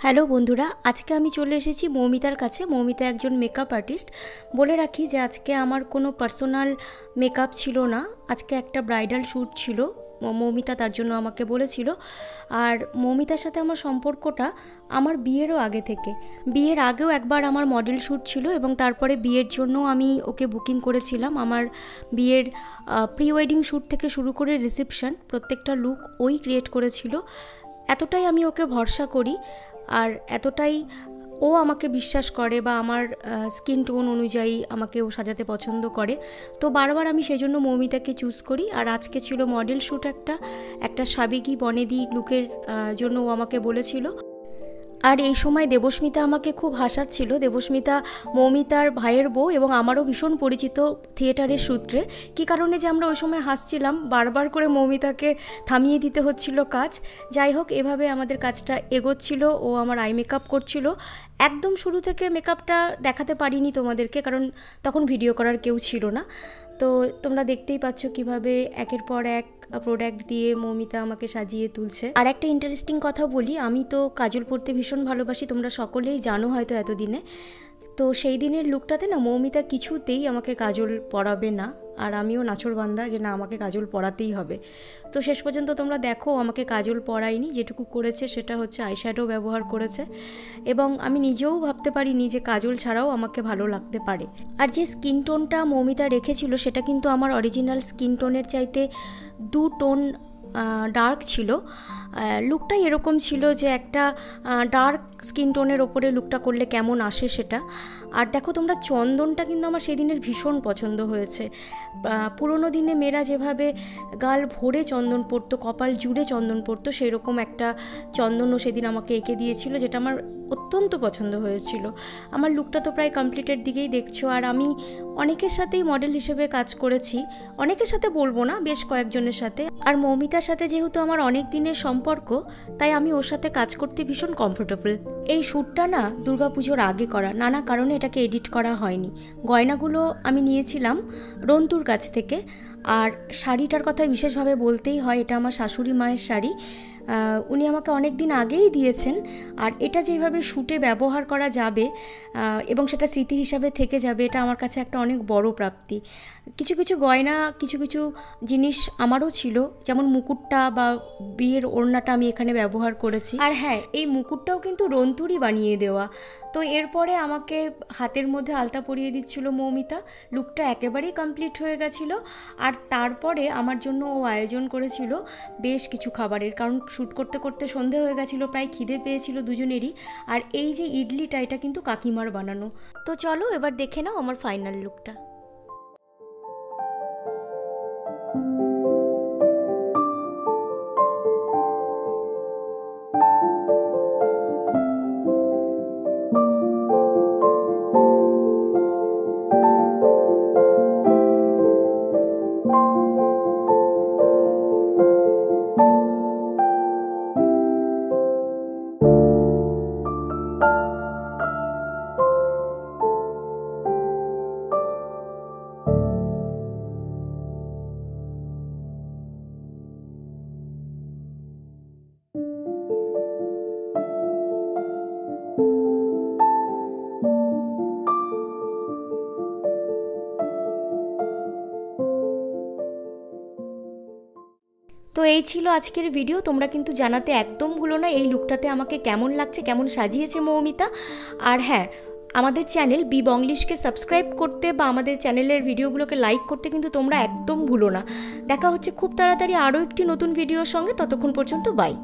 Hello বন্ধুরা, আজকে আমি চলে এসেছি মৌমিতার কাছে। মৌমিতা একজন মেকআপ আর্টিস্ট। বলে রাখি যে আজকে আমার কোনো পার্সোনাল মেকআপ ছিল না, আজকে একটা ব্রাইডাল শ্যুট ছিল। মৌমিতা তার জন্য আমাকে বলেছিল। আর মৌমিতার সাথে আমার সম্পর্কটা আমার বিয়েরও আগে থেকে। বিয়ের আগেও একবার আমার মডেল শ্যুট ছিল এবং তারপরে বিয়ের জন্য আমি ওকে বুকিং করেছিলাম। আমার বিয়ের প্রি ওয়েডিং শ্যুট থেকে শুরু করে রিসেপশন প্রত্যেকটা লুক ওই ক্রিয়েট করেছিল। এতটাই আমি ওকে ভরসা করি আর এতটাই ও আমাকে বিশ্বাস করে বা আমার স্কিন টোন অনুযায়ী আমাকে ও সাজাতে পছন্দ করে। তো বারবার আমি সেই জন্য মৌমিতাকে চুজ করি। আর আজকে ছিল মডেল শ্যুট একটা সাবেকি বনেদি লুকের জন্য ও আমাকে বলেছিল। আর এই সময় দেবস্মিতা আমাকে খুব হাসাচ্ছিল। দেবস্মিতা মৌমিতার ভাইয়ের বউ এবং আমারও ভীষণ পরিচিত থিয়েটারের সূত্রে। কী কারণে যে আমরা ওই সময় হাসছিলাম, বারবার করে মৌমিতাকে থামিয়ে দিতে হচ্ছিল কাজ। যাই হোক, এভাবে আমাদের কাজটা এগোচ্ছিল। ও আমার আই মেকআপ করছিল। একদম শুরু থেকে মেকআপটা দেখাতে পারিনি তোমাদেরকে, কারণ তখন ভিডিও করার কেউ ছিল না। তো তোমরা দেখতেই পাচ্ছ কিভাবে একের পর এক প্রোডাক্ট দিয়ে মৌমিতা আমাকে সাজিয়ে তুলছে। আর একটা ইন্টারেস্টিং কথা বলি, আমি তো কাজল পরতে ভীষণ ভালোবাসি, তোমরা সকলেই জানো হয়তো এতদিনে। তো সেই দিনের লুকটাতে না মৌমিতা কিছুতেই আমাকে কাজল পরাবে না, আর আমিও নাছোড়বান্দা যে না আমাকে কাজল পরাতেই হবে। তো শেষ পর্যন্ত তোমরা দেখো আমাকে কাজল পরায়নি, যেটুকু করেছে সেটা হচ্ছে আইশ্যাডো ব্যবহার করেছে। এবং আমি নিজেও ভাবতে পারিনি যে কাজল ছাড়াও আমাকে ভালো লাগতে পারে। আর যে স্কিন টোনটা মৌমিতা রেখেছিল সেটা কিন্তু আমার অরিজিনাল স্কিন টোনের চাইতে 2 টোন ডার্ক ছিল। লুকটাই এরকম ছিল যে একটা ডার্ক স্কিন টোনের ওপরে লুকটা করলে কেমন আসে সেটা। আর দেখো তোমরা, চন্দনটা কিন্তু আমার সেদিনের ভীষণ পছন্দ হয়েছে। পুরোনো দিনে মেয়েরা যেভাবে গাল ভরে চন্দন পরতো, কপাল জুড়ে চন্দন পরতো, সেই রকম একটা চন্দনও সেদিন আমাকে এঁকে দিয়েছিল, যেটা আমার অত্যন্ত পছন্দ হয়েছিল। আমার লুকটা তো প্রায় কমপ্লিটের দিকেই দেখছো। আর আমি অনেকের সাথেই মডেল হিসেবে কাজ করেছি, অনেকের সাথে বলবো না, বেশ কয়েকজনের সাথে। আর মৌমিতার সাথে যেহেতু আমার অনেক দিনের সম্পর্ক, তাই আমি ওর সাথে কাজ করতে ভীষণ কমফোর্টেবল। এই শ্যুটটা না দুর্গাপুজোর আগে করা, নানা কারণে এটাকে এডিট করা হয়নি। গয়নাগুলো আমি নিয়েছিলাম রন্তুর কাছ থেকে। আর শাড়িটার কথা বিশেষভাবে বলতেই হয়, এটা আমার শাশুড়ি মায়ের শাড়ি। উনি আমাকে অনেক দিন আগেই দিয়েছেন। আর এটা যেভাবে শ্যুটে ব্যবহার করা যাবে এবং সেটা স্মৃতি হিসাবে থেকে যাবে, এটা আমার কাছে একটা অনেক বড় প্রাপ্তি। কিছু কিছু গয়না, কিছু কিছু জিনিস আমারও ছিল, যেমন মুকুটটা বা বিয়ের ওড়নাটা আমি এখানে ব্যবহার করেছি। আর হ্যাঁ, এই মুকুটটাও কিন্তু রন্তুরই বানিয়ে দেওয়া। তো এরপরে আমাকে হাতের মধ্যে আলতা পরিয়ে দিচ্ছিল মৌমিতা। লুকটা একেবারেই কমপ্লিট হয়ে গেছিলো। আর তারপরে আমার জন্য ও আয়োজন করেছিল বেশ কিছু খাবারের, কারণ শ্যুট করতে করতে সন্ধে হয়ে গেছিলো, প্রায় খিদে পেয়েছিল দুজনেরই। আর এই যে ইডলিটা, এটা কিন্তু কাকিমার বানানো। তো চলো এবার দেখে নাও আমার ফাইনাল লুকটা। তো এই ছিল আজকের ভিডিও। তোমরা কিন্তু জানাতে একদম ভুলো না এই লুকটাতে আমাকে কেমন লাগছে, কেমন সাজিয়েছে মৌমিতা। আর হ্যাঁ, আমাদের চ্যানেল বি বংলিশকে সাবস্ক্রাইব করতে বা আমাদের চ্যানেলের ভিডিওগুলোকে লাইক করতে কিন্তু তোমরা একদম ভুলো না। দেখা হচ্ছে খুব তাড়াতাড়ি আরও একটি নতুন ভিডিওর সঙ্গে। ততক্ষণ পর্যন্ত বাই।